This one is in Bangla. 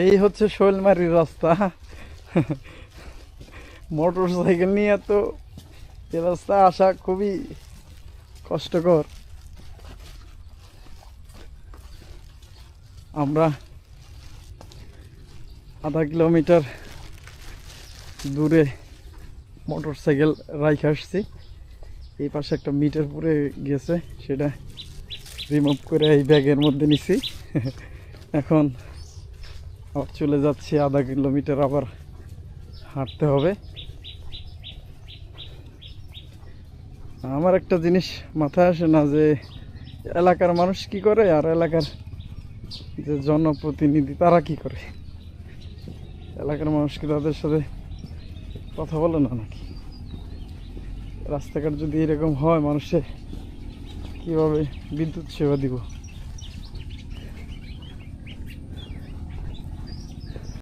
এই হচ্ছে শৈলমারির রাস্তা। মোটর সাইকেল নিয়ে তো এ রাস্তা আসা খুবই কষ্টকর। আমরা আধা কিলোমিটার দূরে মোটর সাইকেল রাইখে আসছি। এই পাশে একটা মিটার পুরে গেছে, সেটা রিমুভ করে এই ব্যাগের মধ্যে নিছি। এখন আবার চলে যাচ্ছি, আধা কিলোমিটার আবার হাঁটতে হবে। আমার একটা জিনিস মাথায় আসে না, যে এলাকার মানুষ কি করে আর এলাকার যে জনপ্রতিনিধি তারা কি করে। এলাকার মানুষ কি তাদের সাথে কথা বলে না নাকি? রাস্তাঘাট যদি এরকম হয়, মানুষে কিভাবে বিদ্যুৎ সেবা দিব?